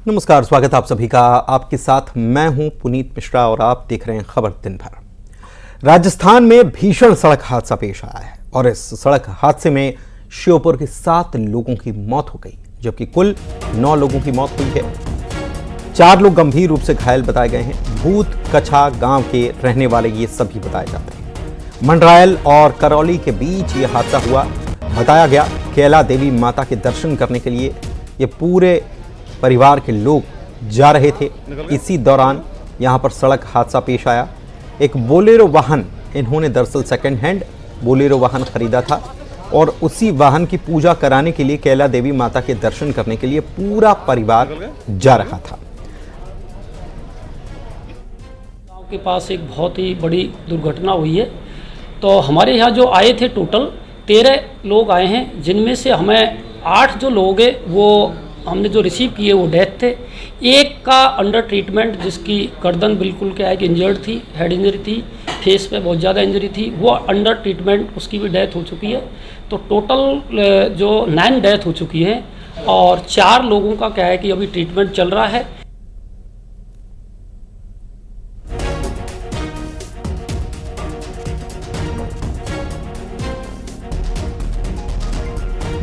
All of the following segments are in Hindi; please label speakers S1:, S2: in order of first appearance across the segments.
S1: नमस्कार, स्वागत आप सभी का। आपके साथ मैं हूं पुनीत मिश्रा और आप देख रहे हैं खबर दिन भर। राजस्थान में भीषण सड़क हादसा पेश आया है और इस सड़क हादसे में श्योपुर के 7 लोगों की मौत हो गई, जबकि कुल 9 लोगों की मौत हुई है। 4 लोग गंभीर रूप से घायल बताए गए हैं। भूत कछा गांव के रहने वाले ये सभी बताए जाते हैं। मंडरायल और करौली के बीच ये हादसा हुआ। बताया गया कैला देवी माता के दर्शन करने के लिए ये पूरे परिवार के लोग जा रहे थे। इसी दौरान यहां पर सड़क हादसा पेश आया। एक बोलेरो वाहन, इन्होंने दरअसल सेकंड हैंड बोलेरो वाहन खरीदा था और उसी वाहन की पूजा कराने के लिए कैला देवी माता के दर्शन करने के लिए पूरा परिवार जा रहा था।
S2: गांव के पास एक बहुत ही बड़ी दुर्घटना हुई है। तो हमारे यहाँ जो आए थे टोटल 13 लोग आए हैं, जिनमें से हमें 8 जो लोग हैं वो हमने जो रिसीव किए वो डेथ थे। एक का अंडर ट्रीटमेंट, जिसकी गर्दन बिल्कुल क्या है कि इंजर्ड थी, हेड इंजरी थी, फेस पे बहुत ज़्यादा इंजरी थी, वो अंडर ट्रीटमेंट, उसकी भी डेथ हो चुकी है। तो टोटल जो 9 डेथ हो चुकी है और 4 लोगों का क्या है कि अभी ट्रीटमेंट चल रहा है।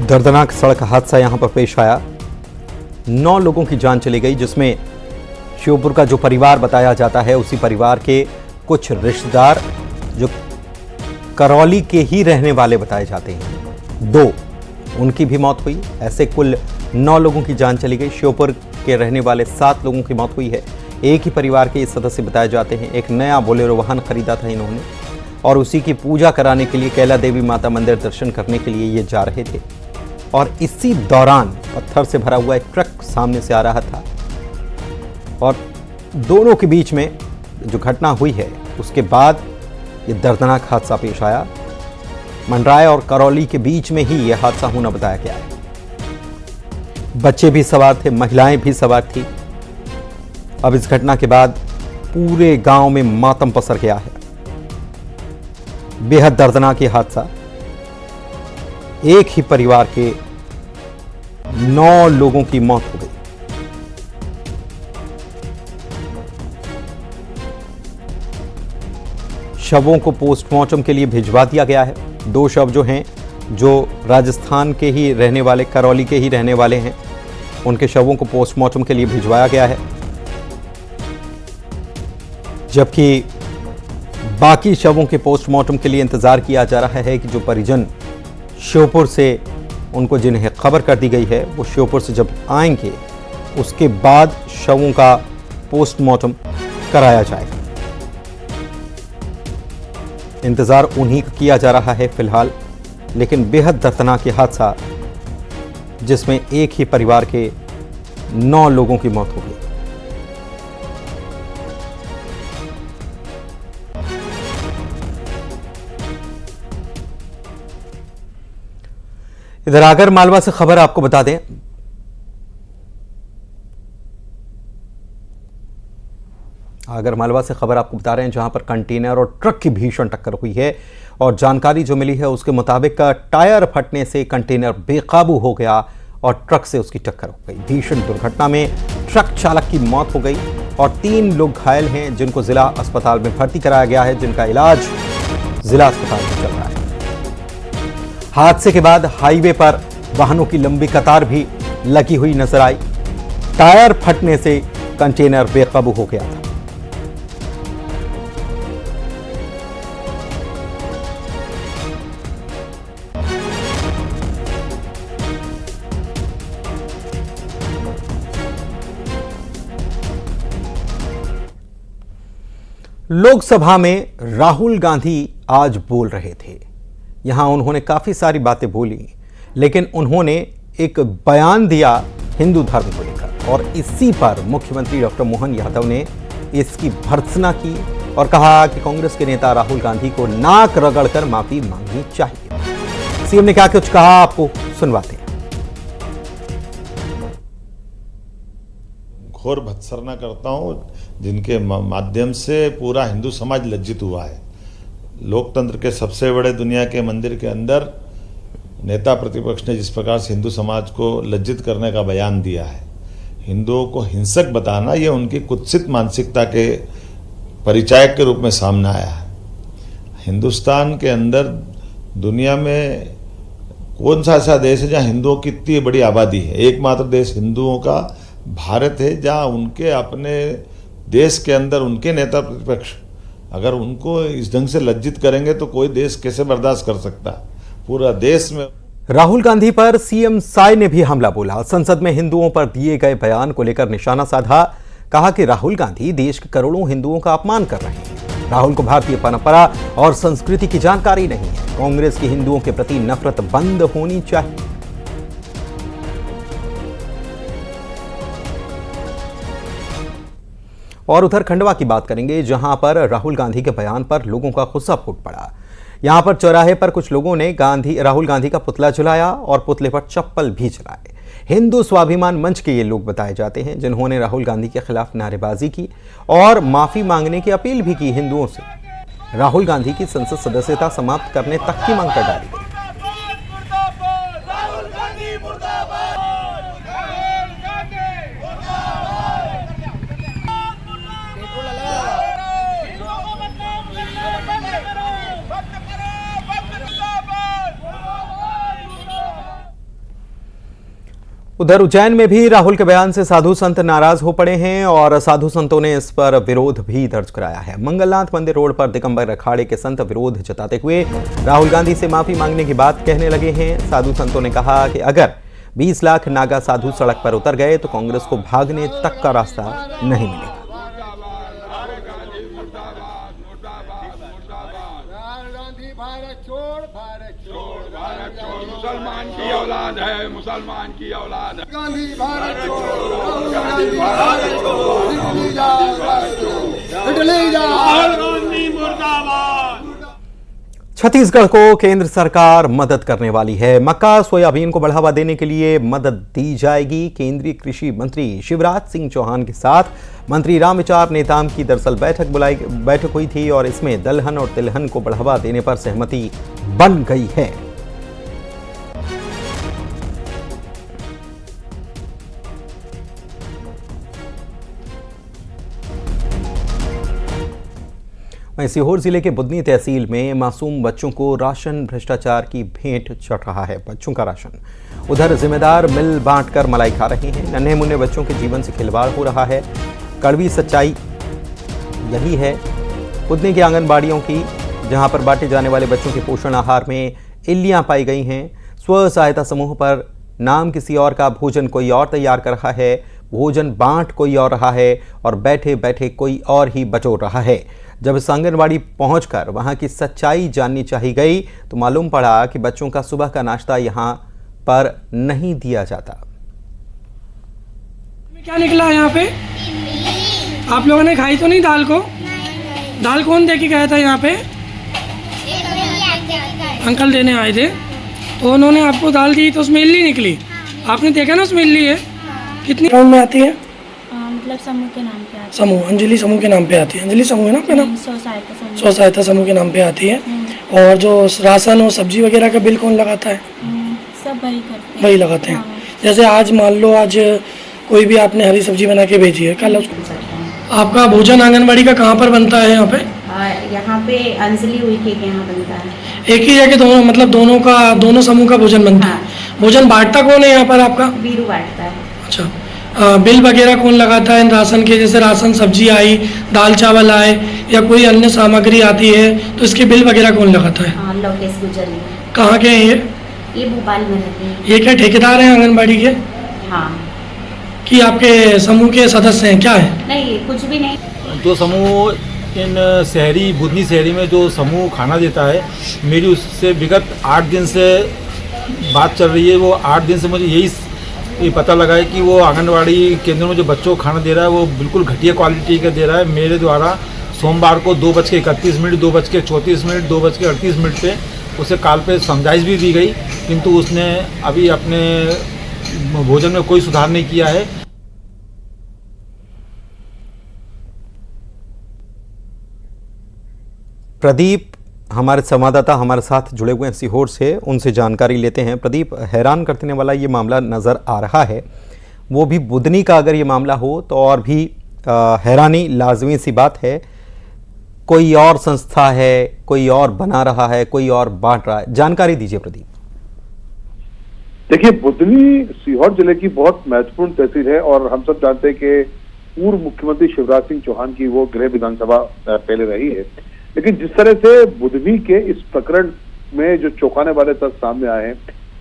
S1: दर्दनाक सड़क हादसा यहां पर पेश आया। 9 लोगों की जान चली गई, जिसमें श्योपुर का जो परिवार बताया जाता है उसी परिवार के कुछ रिश्तेदार जो करौली के ही रहने वाले बताए जाते हैं। 2 उनकी भी मौत हुई। ऐसे कुल 9 लोगों की जान चली गई। श्योपुर के रहने वाले 7 लोगों की मौत हुई है। एक ही परिवार के सदस्य बताए जाते हैं। एक नया बोलेरो वाहन खरीदा था इन्होंने और उसी की पूजा कराने के लिए कैला देवी माता मंदिर दर्शन करने के लिए ये जा रहे थे और इसी दौरान पत्थर से भरा हुआ एक ट्रक सामने से आ रहा था और दोनों के बीच में जो घटना हुई है उसके बाद ये दर्दनाक हादसा पेश आया। मंडराय और करौली के बीच में ही यह हादसा होना बताया गया है। बच्चे भी सवार थे, महिलाएं भी सवार थी। अब इस घटना के बाद पूरे गांव में मातम पसर गया है। बेहद दर्दनाक ये हादसा। एक ही परिवार के 9 लोगों की मौत हो गई। शवों को पोस्टमार्टम के लिए भिजवा दिया गया है। 2 शव जो हैं, जो राजस्थान के ही रहने वाले, करौली के ही रहने वाले हैं, उनके शवों को पोस्टमार्टम के लिए भिजवाया गया है, जबकि बाकी शवों के पोस्टमार्टम के लिए इंतजार किया जा रहा है कि जो परिजन श्योपुर से उनको जिन्हें खबर कर दी गई है वो श्योपुर से जब आएंगे उसके बाद शवों का पोस्टमार्टम कराया जाएगा। इंतजार उन्हीं का किया जा रहा है फिलहाल। लेकिन बेहद दर्दनाक हादसा जिसमें एक ही परिवार के 9 लोगों की मौत हो गई। इधर आगर मालवा से खबर आपको बता दें। आगर मालवा से खबर आपको बता रहे हैं, जहां पर कंटेनर और ट्रक की भीषण टक्कर हुई है और जानकारी जो मिली है उसके मुताबिक टायर फटने से कंटेनर बेकाबू हो गया और ट्रक से उसकी टक्कर हो गई। भीषण दुर्घटना में ट्रक चालक की मौत हो गई और 3 लोग घायल हैं, जिनको जिला अस्पताल में भर्ती कराया गया है, जिनका इलाज जिला अस्पताल में चल रहा है। हादसे के बाद हाईवे पर वाहनों की लंबी कतार भी लगी हुई नजर आई। टायर फटने से कंटेनर बेकाबू हो गया था। लोकसभा में राहुल गांधी आज बोल रहे थे। यहां उन्होंने काफी सारी बातें बोली, लेकिन उन्होंने एक बयान दिया हिंदू धर्म को लेकर और इसी पर मुख्यमंत्री डॉक्टर मोहन यादव ने इसकी भर्त्सना की और कहा कि कांग्रेस के नेता राहुल गांधी को नाक रगड़कर माफी मांगनी चाहिए। सीएम ने क्या कुछ कहा, आपको सुनवाते हैं।
S3: घोर भत्सना करता हूं, जिनके माध्यम से पूरा हिंदू समाज लज्जित हुआ है। लोकतंत्र के सबसे बड़े दुनिया के मंदिर के अंदर नेता प्रतिपक्ष ने जिस प्रकार से हिंदू समाज को लज्जित करने का बयान दिया है, हिंदुओं को हिंसक बताना, ये उनकी कुत्सित मानसिकता के परिचायक के रूप में सामने आया है। हिंदुस्तान के अंदर दुनिया में कौन सा ऐसा देश है जहाँ हिंदुओं की इतनी बड़ी आबादी है? एकमात्र देश हिंदुओं का भारत है, जहाँ उनके अपने देश के अंदर उनके नेता प्रतिपक्ष अगर उनको इस ढंग से लज्जित करेंगे तो कोई देश कैसे बर्दाश्त कर सकता है? पूरा देश में।
S1: राहुल गांधी पर सीएम साय ने भी हमला बोला। संसद में हिंदुओं पर दिए गए बयान को लेकर निशाना साधा। कहा कि राहुल गांधी देश के करोड़ों हिंदुओं का अपमान कर रहे हैं। राहुल को भारतीय परंपरा और संस्कृति की जानकारी नहीं है। कांग्रेस की हिंदुओं के प्रति नफरत बंद होनी चाहिए। और उधर खंडवा की बात करेंगे, जहां पर राहुल गांधी के बयान पर लोगों का गुस्सा फूट पड़ा। यहां पर चौराहे पर कुछ लोगों ने राहुल गांधी का पुतला जलाया और पुतले पर चप्पल भी जलाए। हिंदू स्वाभिमान मंच के ये लोग बताए जाते हैं, जिन्होंने राहुल गांधी के खिलाफ नारेबाजी की और माफी मांगने की अपील भी की हिंदुओं से। राहुल गांधी की संसद सदस्यता समाप्त करने तक की मांग कर डाली गई। उधर उज्जैन में भी राहुल के बयान से साधु संत नाराज हो पड़े हैं और साधु संतों ने इस पर विरोध भी दर्ज कराया है। मंगलनाथ मंदिर रोड पर दिगंबर अखाड़े के संत विरोध जताते हुए राहुल गांधी से माफी मांगने की बात कहने लगे हैं। साधु संतों ने कहा कि अगर 20 लाख नागा साधु सड़क पर उतर गए तो कांग्रेस को भागने तक का रास्ता नहीं मिलेगा।
S4: मुसलमान की औलाद है, मुसलमान की औलाद है। गांधी भारत छोड़ो, गांधी भारत छोड़ो, दिल्ली जाओ, इटली जाओ, गांधी मुर्दाबाद।
S1: छत्तीसगढ़ को केंद्र सरकार मदद करने वाली है। मक्का सोयाबीन को बढ़ावा देने के लिए मदद दी जाएगी। केंद्रीय कृषि मंत्री शिवराज सिंह चौहान के साथ मंत्री रामविचार नेताम की दरअसल बैठक हुई थी और इसमें दलहन और तिलहन को बढ़ावा देने पर सहमति बन गई है। वहीं सीहोर जिले के बुदनी तहसील में मासूम बच्चों को राशन भ्रष्टाचार की भेंट चढ़ रहा है। बच्चों का राशन उधर जिम्मेदार मिल बांटकर मलाई खा रहे हैं। नन्हे मुन्ने बच्चों के जीवन से खिलवाड़ हो रहा है। कड़वी सच्चाई यही है बुदनी की आंगनबाड़ियों की, जहां पर बांटे जाने वाले बच्चों के पोषण आहार में इल्लियां पाई गई हैं। स्व सहायता समूह पर नाम किसी और का, भोजन कोई और तैयार कर रहा है, भोजन बांट कोई और रहा है और बैठे बैठे कोई और ही बटोर रहा है। जब इस आंगनबाड़ी पहुंचकर वहां की सच्चाई जाननी चाहिए गई तो मालूम पड़ा कि बच्चों का सुबह का नाश्ता यहां पर नहीं दिया जाता।
S5: क्या निकला यहाँ पे? आप लोगों ने खाई तो नहीं दाल को? दाल कौन दे के गया था यहाँ पे? अंकल देने आए थे, तो उन्होंने आपको दाल दी तो उसमें इल्ली निकली। आपने देखा ना उसमें इल्ली है? कितनी राउंड में आती है?
S6: मतलब समूह के नाम पे आती है।
S5: समूह, अंजलि समूह के नाम पे आती है। अंजलि समूह है ना आपका नाम? स्व सहायता समूह के नाम पे आती है। और जो राशन और सब्जी वगैरह का बिल कौन लगाता है?
S6: सब वही करते हैं।
S5: वही लगाते हैं। जैसे आज मान लो आज कोई भी आपने हरी सब्जी बना के भेजी है, कल आपका भोजन आंगनबाड़ी का कहाँ पर बनता है? यहाँ पे
S6: यहाँ पे अंजलि हुई के यहाँ बनता है।
S5: एक ही जगह दोनों, मतलब दोनों समूह का भोजन बनता है। भोजन बांटता कौन है यहाँ पर आपका?
S6: वीरू बांटता है।
S5: अच्छा, बिल वगैरह कौन लगाता है इन राशन के? जैसे राशन सब्जी आई, दाल चावल आए या कोई अन्य सामग्री आती है तो इसके बिल वगैरह कौन लगाता है?
S6: लोकेश गुजरी।
S5: कहाँ के हैं
S6: ये भोपाल में रहते हैं।
S5: ये क्या ठेकेदार हैं आंगनबाड़ी के?
S6: हाँ।
S5: कि आपके समूह के सदस्य हैं? क्या है?
S6: नहीं, कुछ भी नहीं।
S7: जो समूह इन शहरी बुदनी शहरी में जो समूह खाना देता है, मेरी उससे विगत 8 दिन से बात चल रही है। वो 8 दिन से मुझे यही पता लगा है कि वो आंगनबाड़ी केंद्र में जो बच्चों को खाना दे रहा है वो बिल्कुल घटिया क्वालिटी का दे रहा है। मेरे द्वारा सोमवार को 2:31, 2:34, 2:38 पे उसे कॉल पे समझाइश भी दी गई, किंतु उसने अभी अपने भोजन में कोई सुधार नहीं किया है।
S1: प्रदीप हमारे संवाददाता हमारे साथ जुड़े हुए हैं सीहोर से, उनसे जानकारी लेते हैं। प्रदीप, हैरान करने वाला ये मामला नज़र आ रहा है। वो भी बुधनी का अगर ये मामला हो तो और भी हैरानी लाजमी सी बात है। कोई और संस्था है, कोई और बना रहा है, कोई और बांट रहा है। जानकारी दीजिए प्रदीप।
S8: देखिए, बुधनी सीहोर जिले की बहुत महत्वपूर्ण तहसील है और हम सब जानते हैं कि पूर्व मुख्यमंत्री शिवराज सिंह चौहान की वो गृह विधानसभा पहले रही है। लेकिन जिस तरह से बुधनी के इस प्रकरण में जो चौंकाने वाले तथ्य सामने आए हैं,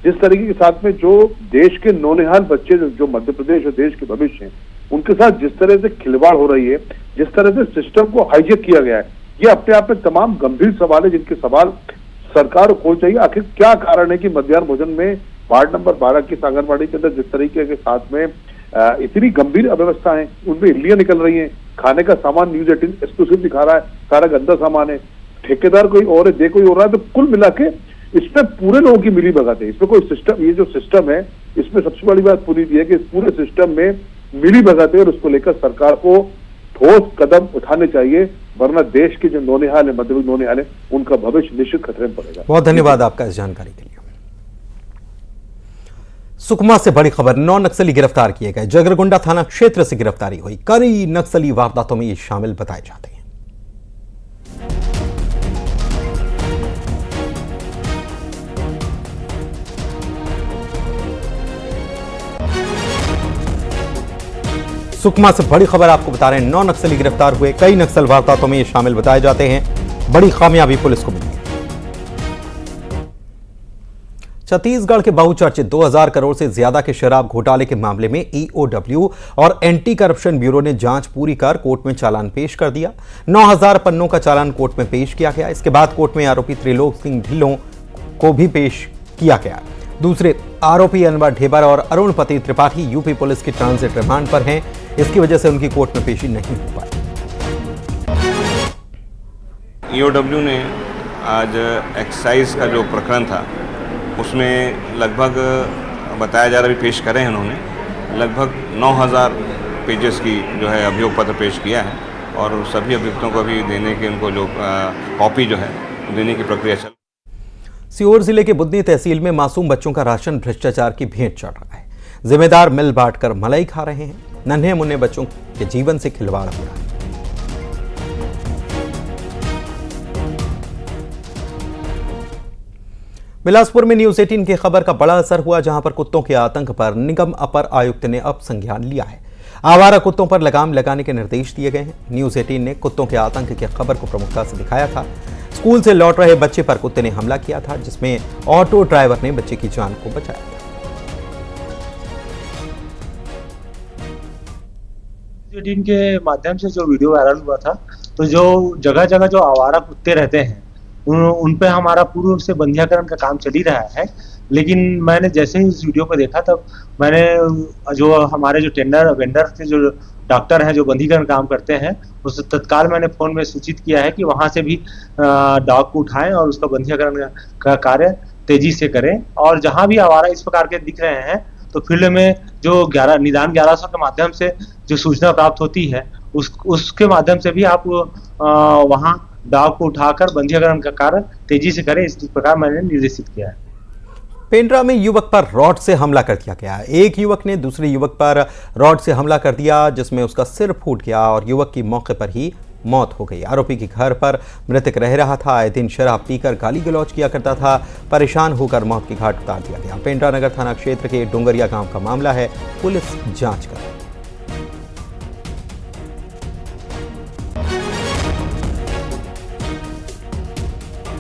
S8: जिस तरीके के साथ में जो देश के नौनिहाल बच्चे जो मध्य प्रदेश और देश के भविष्य हैं, उनके साथ जिस तरह से खिलवाड़ हो रही है, जिस तरह से सिस्टम को हाईजेक किया गया है, ये अपने आप में तमाम गंभीर सवाल है जिनके सवाल सरकार को खोज चाहिए। आखिर क्या कारण है कि मध्याह्न भोजन में वार्ड नंबर 12 की आंगनबाड़ी के अंदर जिस तरीके के साथ में इतनी गंभीर अव्यवस्था है, उनमें इल्लियां निकल रही हैं, खाने का सामान न्यूज 18 एक्सक्लूसिव दिखा रहा है, सारा गंदा सामान है, ठेकेदार कोई और है, दे कोई और रहा है। तो कुल मिला के इसमें पूरे लोगों की मिली भगत है। इसमें कोई सिस्टम, ये जो सिस्टम है, इसमें सबसे बड़ी बात पूरी है कि इस पूरे सिस्टम में मिली भगत है और उसको लेकर सरकार को ठोस कदम उठाने चाहिए, वरना देश के जो नौनिहाल है, मध्यवर्ग नौनिहाल है, उनका भविष्य निश्चित खतरे में पड़ेगा।
S1: बहुत धन्यवाद आपका इस जानकारी के लिए। सुकमा से बड़ी खबर, 9 नक्सली गिरफ्तार किए गए। जगरगुंडा थाना क्षेत्र से गिरफ्तारी हुई। कई नक्सली वारदातों में ये शामिल बताए जाते हैं। सुकमा से बड़ी खबर आपको बता रहे हैं, 9 नक्सली गिरफ्तार हुए। कई नक्सल वारदातों में ये शामिल बताए जाते हैं। बड़ी कामयाबी पुलिस को मिली है। छत्तीसगढ़ के बहुचर्चित 2000 करोड़ से ज्यादा के शराब घोटाले के मामले में ईओडब्ल्यू और एंटी करप्शन ब्यूरो ने जांच पूरी कर कोर्ट में चालान पेश कर दिया। 9000 पन्नों का चालान कोर्ट में पेश किया गया। इसके बाद कोर्ट में आरोपी त्रिलोक सिंह ढिल्लों को भी पेश किया गया। दूसरे आरोपी अनवर ढेबर और अरुणपति त्रिपाठी यूपी पुलिस की ट्रांजिट रिमांड पर हैं। इसकी वजह से उनकी कोर्ट में पेशी नहीं हो पाई।
S9: ईओडब्ल्यू ने आज एक्साइज का जो प्रकरण था उसमें लगभग बताया जा रहा है, पेश करें हैं उन्होंने, लगभग 9000 पेजेस की जो है अभियोग पत्र पेश किया है और सभी अभियुक्तों को भी देने की, उनको जो कॉपी जो है देने की प्रक्रिया चल।
S1: सीहोर जिले के बुधनी तहसील में मासूम बच्चों का राशन भ्रष्टाचार की भेंट चढ़ रहा है। जिम्मेदार मिल बांट कर मलाई खा रहे हैं। नन्हे मुन्ने बच्चों के जीवन से खिलवाड़ हो रहा है। बिलासपुर में न्यूज 18 की खबर का बड़ा असर हुआ, जहां पर कुत्तों के आतंक पर निगम अपर आयुक्त ने अब संज्ञान लिया है। आवारा कुत्तों पर लगाम लगाने के निर्देश दिए गए हैं। न्यूज 18 ने कुत्तों के आतंक की खबर को प्रमुखता से दिखाया था। स्कूल से लौट रहे बच्चे पर कुत्ते ने हमला किया था, जिसमें ऑटो ड्राइवर ने बच्चे की जान को बचाया था।
S10: के माध्यम से जो वीडियो वायरल हुआ था, तो जो जगह जगह जो आवारा कुत्ते रहते हैं उन पे हमारा पूर्व से बंधियाकरण का काम चल ही रहा है। लेकिन मैंने जैसे ही इस वीडियो को देखा, तब मैंने जो हमारे जो वेंडर थे, जो डॉक्टर हैं जो बंधीकरण काम करते हैं, उस तत्काल मैंने फोन में सूचित किया है कि वहां से भी डॉग को उठाएं और उसका बंधीकरण का कार्य तेजी से करें। और जहां भी आवारा इस प्रकार के दिख रहे हैं, तो फील्ड में जो निदान 1100 के माध्यम से जो सूचना प्राप्त होती है, उसके माध्यम से भी आप वहां डॉग को उठाकर बंधीकरण का कार्य तेजी से करें, इस प्रकार मैंने निर्देशित किया है।
S1: पेंड्रा में युवक पर रॉड से हमला कर दिया गया। एक युवक ने दूसरे युवक पर रॉड से हमला कर दिया, जिसमें उसका सिर फूट गया और युवक की मौके पर ही मौत हो गई। आरोपी के घर पर मृतक रह रहा था। आए दिन शराब पीकर गाली गलौज किया करता था। परेशान होकर मौत की घाट उतार दिया गया। पेंड्रा नगर थाना क्षेत्र के डोंगरिया गांव का मामला है। पुलिस जांच कर रही है।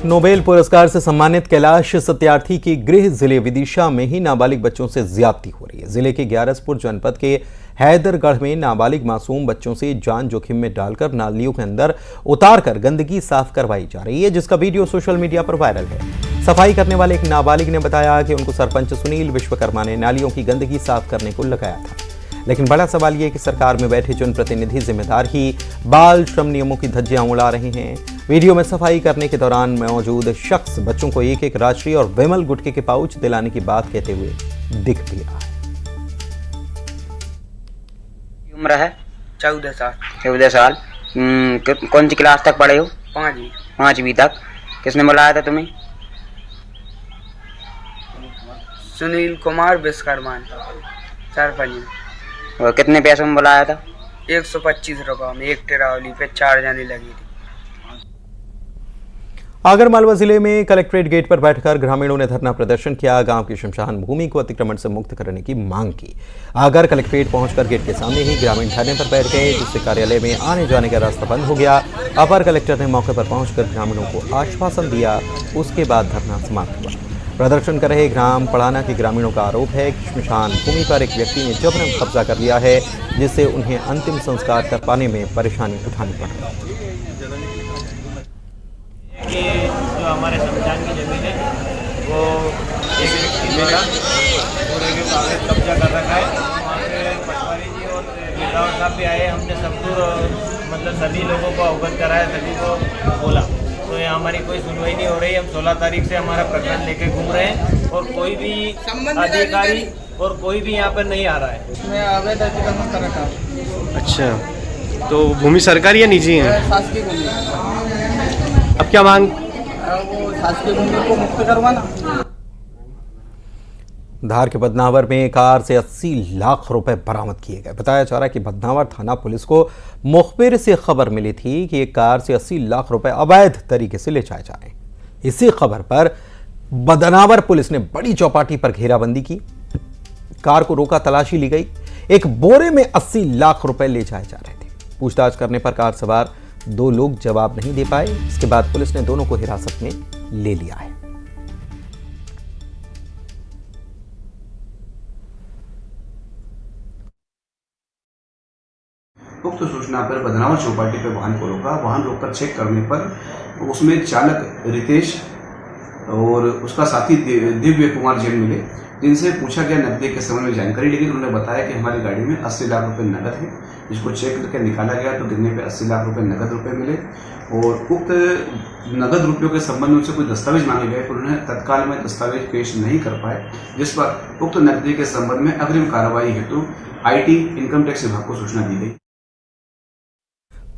S1: नोबेल पुरस्कार से सम्मानित कैलाश सत्यार्थी की गृह जिले विदिशा में ही नाबालिग बच्चों से ज्यादती हो रही है। जिले के ग्यारसपुर जनपद के हैदरगढ़ में नाबालिग मासूम बच्चों से जान जोखिम में डालकर नालियों के अंदर उतारकर गंदगी साफ करवाई जा रही है, जिसका वीडियो सोशल मीडिया पर वायरल है। सफाई करने वाले एक नाबालिग ने बताया कि उनको सरपंच सुनील विश्वकर्मा ने नालियों की गंदगी साफ करने को लगाया था। लेकिन बड़ा सवाल यह कि सरकार में बैठे जनप्रतिनिधि जिम्मेदार ही बाल श्रम नियमों की धज्जियां उड़ा रहे हैं। वीडियो में सफाई करने के दौरान मौजूद शख्स बच्चों को एक एक राष्ट्रीय और विमल गुटखे के पाउच दिलाने की बात कहते हुए दिख भी रहा है।
S11: उम्र है 14 साल। 14 साल। कौन सी क्लास तक पढ़े हो? 5वीं तक। किसने बुलाया था तुम्हें?
S12: सुनील कुमार विश्वकर्मा सरपंच।
S11: और कितने पैसों में बुलाया था?
S12: 125 रुपये में एक टिरावली पे 4 जाने लगी थी।
S1: आगरमालवा जिले में कलेक्ट्रेट गेट पर बैठकर ग्रामीणों ने धरना प्रदर्शन किया। गांव की शमशान भूमि को अतिक्रमण से मुक्त करने की मांग की। आगर कलेक्ट्रेट पहुंचकर गेट के सामने ही ग्रामीण धरने पर बैठ गए, जिससे कार्यालय में आने जाने का रास्ता बंद हो गया। अपर कलेक्टर ने मौके पर पहुंचकर ग्रामीणों को आश्वासन दिया, उसके बाद धरना समाप्त हुआ। प्रदर्शन कर रहे ग्राम पड़ाना के ग्रामीणों का आरोप है कि शमशान भूमि पर एक व्यक्ति ने जबरन कब्जा कर लिया है, जिससे उन्हें अंतिम संस्कार कर पाने में परेशानी उठानी पड़ रही है।
S13: जो हमारे शमशान की जमीन है वो एक व्यक्ति द्वारा पूरे के कागज कब्जा कर रखा है। वहाँ पे पटवारी जी और गिरदावर साहब भी आए, हमने सबको मतलब सभी लोगों को अवगत कराया, सभी को बोला, तो यहाँ हमारी कोई सुनवाई नहीं हो रही। हम 16 तारीख से हमारा प्रकरण लेके घूम रहे हैं और कोई भी अधिकारी और कोई भी यहाँ पर नहीं आ रहा है।
S12: मैं अवैध अतिक्रमण कर रखा हूँ।
S14: अच्छा, तो भूमि सरकारी या निजी है?
S12: शासकीय भूमि।
S14: अब क्या मांग?
S12: वो शासकीय भूमि को मुक्त करवाना।
S1: धार के बदनावर में कार से 80 लाख रुपए बरामद किए गए। बताया जा रहा है कि बदनावर थाना पुलिस को मुखबिर से खबर मिली थी कि एक कार से 80 लाख रुपए अवैध तरीके से ले जाए जा रहे हैं। इसी खबर पर बदनावर पुलिस ने बड़ी चौपाटी पर घेराबंदी की, कार को रोका, तलाशी ली गई। एक बोरे में 80 लाख रुपए ले जाए जा रहे थे। पूछताछ करने पर कार सवार 2 लोग जवाब नहीं दे पाए। इसके बाद पुलिस ने दोनों को हिरासत में ले लिया है।
S15: उक्त सूचना पर बदनावर चौपाटी पर वाहन को रोका। वाहन रोककर चेक करने पर उसमें चालक रितेश और उसका साथी दिव्य कुमार जैन मिले, जिनसे पूछा गया नकदी के संबंध में जानकारी, लेकिन उन्होंने बताया कि हमारी गाड़ी में 80 लाख रुपए नकद है। जिसको चेक करके निकाला गया तो गिनने पे 80 लाख रुपए नकद रुपए मिले और उक्त नकद रुपयों के संबंध में उनसे कोई दस्तावेज मांगे गए, तो उन्होंने तत्काल में दस्तावेज पेश नहीं कर पाए, जिस पर उक्त नकदी के संबंध में अग्रिम कार्रवाई हेतु IT इनकम टैक्स विभाग को सूचना दी गई।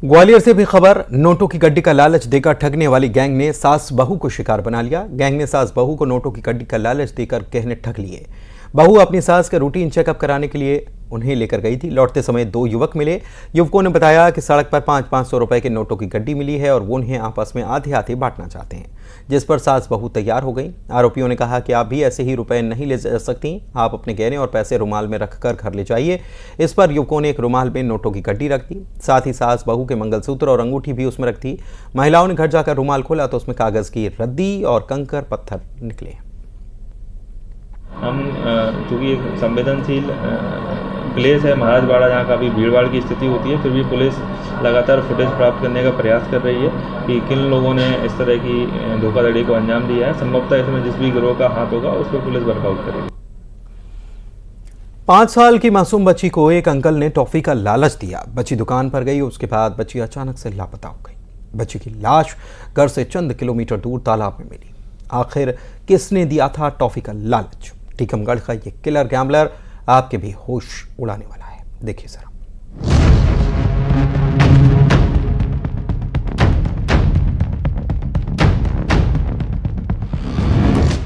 S1: ग्वालियर से भी खबर। नोटों की गड्डी का लालच देकर ठगने वाली गैंग ने सास बहू को शिकार बना लिया। गैंग ने सास बहू को नोटों की गड्डी का लालच देकर गहने ठग लिए। बहू अपनी सास का रूटीन चेकअप कराने के लिए उन्हें लेकर गई थी। लौटते समय 2 युवक मिले। युवकों ने बताया कि सड़क पर 500-500 रुपए के नोटों की गड्डी मिली है और वो उन्हें आपस में आधे-आधे बांटना चाहते हैं, जिस पर सास बहू तैयार हो गई। आरोपियों ने कहा कि आप भी ऐसे ही रुपए नहीं ले जा सकती, आप अपने गहने और पैसे रुमाल में रखकर घर ले जाइए। इस पर युवकों ने एक रुमाल में नोटों की गड्डी रख दी, साथ ही सास बहू के मंगलसूत्र और अंगूठी भी उसमें रख दी। महिलाओं ने घर जाकर रुमाल खोला तो उसमें कागज की रद्दी और कंकर पत्थर निकले।
S16: हम चूँकि एक संवेदनशील प्लेस है महाराजवाड़ा, जहाँ काफ़ी भीड़ भाड़ की स्थिति होती है, फिर भी पुलिस लगातार फुटेज प्राप्त करने का प्रयास कर रही है कि किन लोगों ने इस तरह की धोखाधड़ी को अंजाम दिया है। संभवतः इसमें जिस भी गिरोह का हाथ होगा उस पर पुलिस वर्कआउट करेगी।
S1: 5 साल की मासूम बच्ची को एक अंकल ने टॉफी का लालच दिया। बच्ची दुकान पर गई, उसके बाद बच्ची अचानक से लापता हो गई। बच्ची की लाश घर से चंद किलोमीटर दूर तालाब में मिली। आखिर किसने दिया था टॉफी का लालच? टीकमगढ़ का ये किलर गैम्बलर आपके भी होश उड़ाने वाला है, देखिए जरा।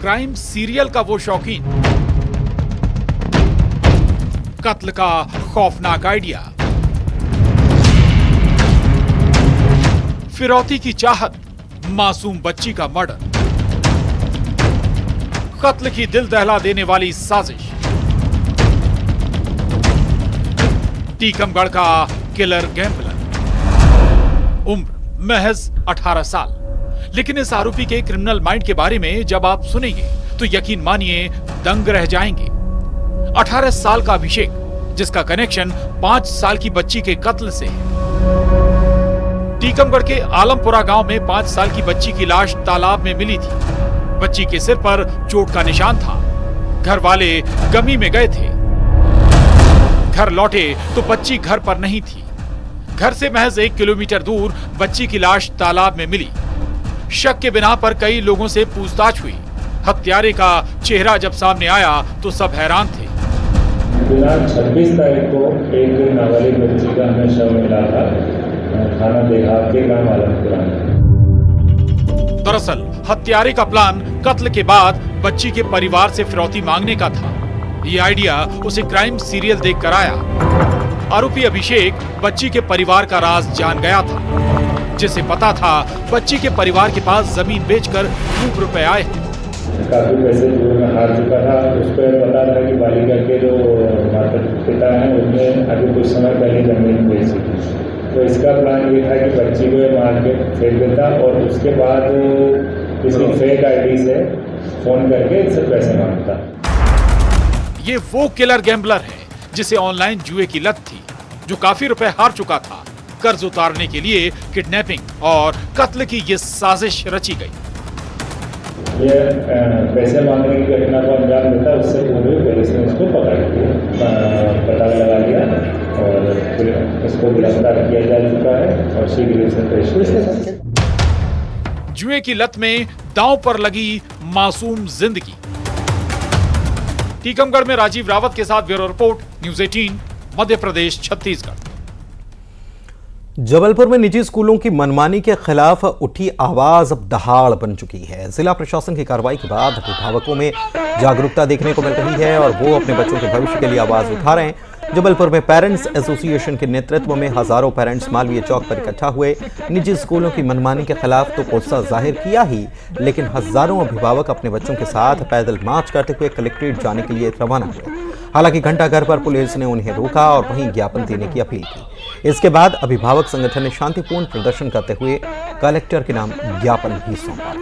S17: क्राइम सीरियल का वो शौकीन, कत्ल का खौफनाक आइडिया, फिरौती की चाहत, मासूम बच्ची का मर्डर, कत्ल की दिल दहला देने वाली साजिश। टीकमगढ़ का किलर गैम्बलर, उम्र महज 18 साल। लेकिन इस आरोपी के क्रिमिनल माइंड के बारे में जब आप सुनेंगे तो यकीन मानिए दंग रह जाएंगे। 18 साल का अभिषेक, जिसका कनेक्शन 5 साल की बच्ची के कत्ल से है। टीकमगढ़ के आलमपुरा गांव में 5 साल की बच्ची की लाश तालाब में मिली थी। बच्ची के सिर पर चोट का निशान था। घर वाले गमी में गए थे। घर लौटे तो बच्ची घर पर नहीं थी। घर से महज 1 किलोमीटर दूर बच्ची की लाश तालाब में मिली। शक के बिना पर कई लोगों से पूछताछ हुई। हत्यारे का चेहरा जब सामने आया तो सब हैरान थे।
S16: 26 तारीख को एक नाबालिग बच्ची का हमें शव मिला था थाना देहात के गांव आलमपुरा में।
S17: दरअसल हत्यारे का प्लान कत्ल के बाद बच्ची के परिवार से फिरौती मांगने का था। ये आइडिया उसे क्राइम सीरियल देखकर आया। आरोपी अभिषेक बच्ची के परिवार का राज जान गया था, जिसे पता था बच्ची के परिवार के पास जमीन बेचकर खूब रुपए आए।
S16: काफ़ी पैसे जो मैं हार चुका था, उसको पता था कि बालिका के जो माता पिता हैं उनने अभी कुछ समय पहले जमीन बेची थी, तो इसका प्लान ये था कि बच्ची को मार के फेंक देता और उसके बाद किसी फेक आईडी से फोन करके इससे पैसे मांगता।
S17: ये वो किलर गैम्बलर है जिसे ऑनलाइन जुए की लत थी, जो काफी रुपए हार चुका था। कर्ज उतारने के लिए किडनैपिंग और कत्ल की ये साजिश रची गई।
S16: ये पैसे मांगने की घटना को अंजाम देता, उससे पूर्व पुलिस ने उसको पकड़ लिया, पता लगा लिया और फिर उसको गिरफ्तार किया जा चुका है और शीघ्र उसे पेश किया।
S17: जुए की लत में दांव पर लगी मासूम जिंदगी। टीकमगढ़ में राजीव रावत के साथ bureau report, news 18, Madhya Pradesh, Chhattisgarh.
S1: Jabalpur में निजी स्कूलों की मनमानी के खिलाफ उठी आवाज अब दहाड़ बन चुकी है। जिला प्रशासन की कार्रवाई के बाद अभिभावकों में जागरूकता देखने को मिल रही है और वो अपने बच्चों के भविष्य के लिए आवाज उठा रहे हैं। जबलपुर में पेरेंट्स एसोसिएशन के नेतृत्व में हजारों पेरेंट्स मालवीय चौक पर इकट्ठा हुए। निजी स्कूलों की मनमानी के खिलाफ तो गुस्सा जाहिर किया ही, लेकिन हजारों अभिभावक अपने बच्चों के साथ पैदल मार्च करते हुए कलेक्ट्रेट जाने के लिए रवाना हुए। हालांकि घंटाघर पर पुलिस ने उन्हें रोका और वहीं ज्ञापन देने की अपील की। इसके बाद अभिभावक संगठन ने शांतिपूर्ण प्रदर्शन करते हुए कलेक्टर के नाम ज्ञापन भी सौंपा।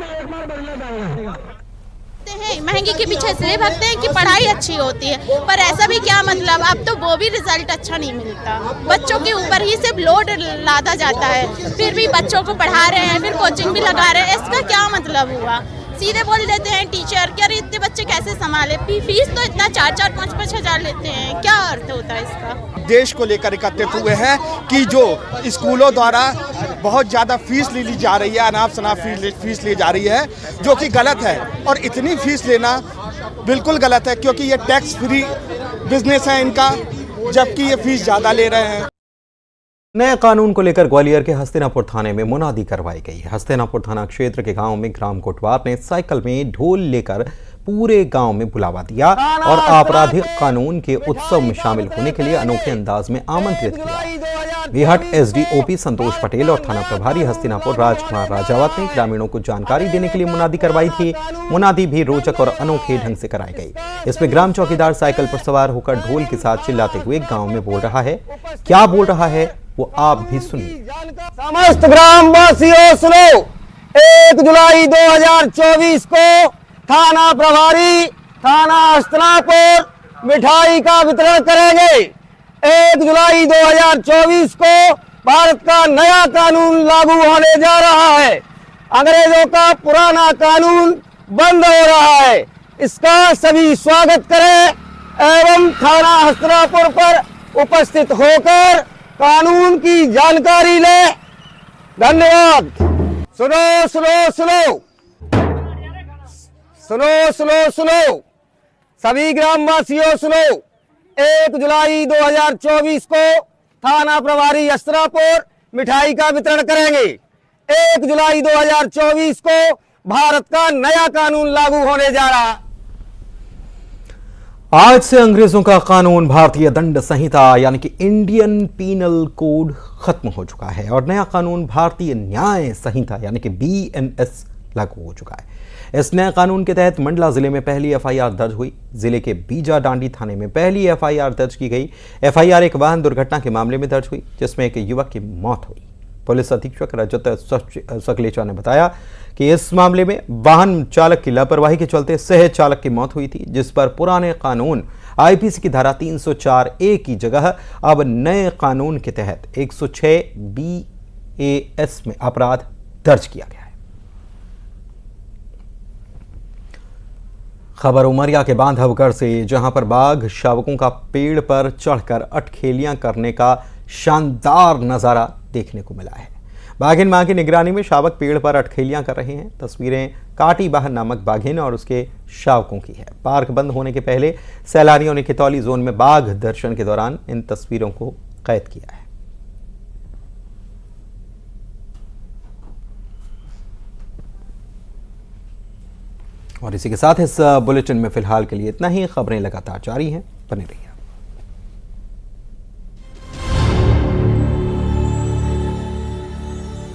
S18: महंगी के पीछे इसलिए भागते हैं कि पढ़ाई अच्छी होती है, पर ऐसा भी क्या मतलब, अब तो वो भी रिजल्ट अच्छा नहीं मिलता। बच्चों के ऊपर ही सिर्फ लोड लादा जाता है, फिर भी बच्चों को पढ़ा रहे हैं, फिर कोचिंग भी लगा रहे हैं। इसका क्या मतलब हुआ? सीधे बोल देते हैं टीचर कि अरे इतने बच्चे कैसे संभाले, फीस तो इतना 4-4, 5-5 हजार लेते हैं, क्या अर्थ होता है इसका?
S19: देश को लेकर एकत्रित हुए हैं कि जो स्कूलों द्वारा बहुत ज़्यादा फीस ली जा रही है, अनाप शनाप फीस ली जा रही है, जो कि गलत है। और इतनी फीस लेना बिल्कुल गलत है, क्योंकि ये टैक्स फ्री बिजनेस है इनका, जबकि ये फीस ज़्यादा ले रहे हैं।
S1: नए कानून को लेकर ग्वालियर के हस्तिनापुर थाने में मुनादी करवाई गई है। हस्तिनापुर थाना क्षेत्र के गांव में ग्राम कोटवार ने साइकिल में ढोल लेकर पूरे गांव में बुलावा दिया और आपराधिक कानून के उत्सव में शामिल होने के लिए अनोखे अंदाज में आमंत्रित किया। बिहाट एसडीओपी संतोष पटेल और थाना प्रभारी हस्तिनापुर राजकुमार राजावत ने ग्रामीणों को जानकारी देने के लिए मुनादी करवाई थी। मुनादी भी रोचक और अनोखे ढंग से कराई गई। इसमें ग्राम चौकीदार साइकिल पर सवार होकर ढोल के साथ चिल्लाते हुए गाँव में बोल रहा है। क्या बोल रहा है वो आप भी सुनिए।
S20: समस्त ग्रामवासियों सुनो, 1 जुलाई 2024 को थाना प्रभारी थाना हस्तिनापुर मिठाई का वितरण करेंगे। 1 जुलाई 2024 को भारत का नया कानून लागू होने जा रहा है। अंग्रेजों का पुराना कानून बंद हो रहा है। इसका सभी स्वागत करें एवं थाना हस्तिनापुर पर उपस्थित होकर कानून की जानकारी ले। धन्यवाद। सुनो सुनो सुनो सुनो सुनो सुनो सभी ग्रामवासियों सुनो, 1 जुलाई 2024 को थाना प्रभारी हस्तिनापुर मिठाई का वितरण करेंगे। 1 जुलाई 2024 को भारत का नया कानून लागू होने जा रहा है।
S1: आज से अंग्रेजों का कानून भारतीय दंड संहिता यानी कि इंडियन पीनल कोड खत्म हो चुका है और नया कानून भारतीय न्याय संहिता यानी कि BNS लागू हो चुका है। इस नए कानून के तहत मंडला जिले में पहली FIR दर्ज हुई। जिले के बीजा डांडी थाने में पहली FIR दर्ज की गई। FIR एक वाहन दुर्घटना के मामले में दर्ज हुई जिसमें एक युवक की मौत हुई। पुलिस अधीक्षक रजत सकलेचा ने बताया कि इस मामले में वाहन चालक की लापरवाही के चलते सह चालक की मौत हुई थी, जिस पर पुराने कानून IPC की धारा 304A की जगह अब नए कानून के तहत 106 BAS में अपराध दर्ज किया गया है। खबर उमरिया के बांधवगढ़ से, जहां पर बाघ शावकों का पेड़ पर चढ़कर अटखेलियां करने का शानदार नजारा देखने को मिला है। बाघिन मां की निगरानी में शावक पेड़ पर अटखेलियां कर रहे हैं। तस्वीरें काटी बाहर नामक बाघिन और उसके शावकों की है। पार्क बंद होने के पहले सैलानियों ने कितौली जोन में बाघ दर्शन के दौरान इन तस्वीरों को कैद किया है। और इसी के साथ इस बुलेटिन में फिलहाल के लिए इतना ही। खबरें लगातार जारी हैं, बने रहिए।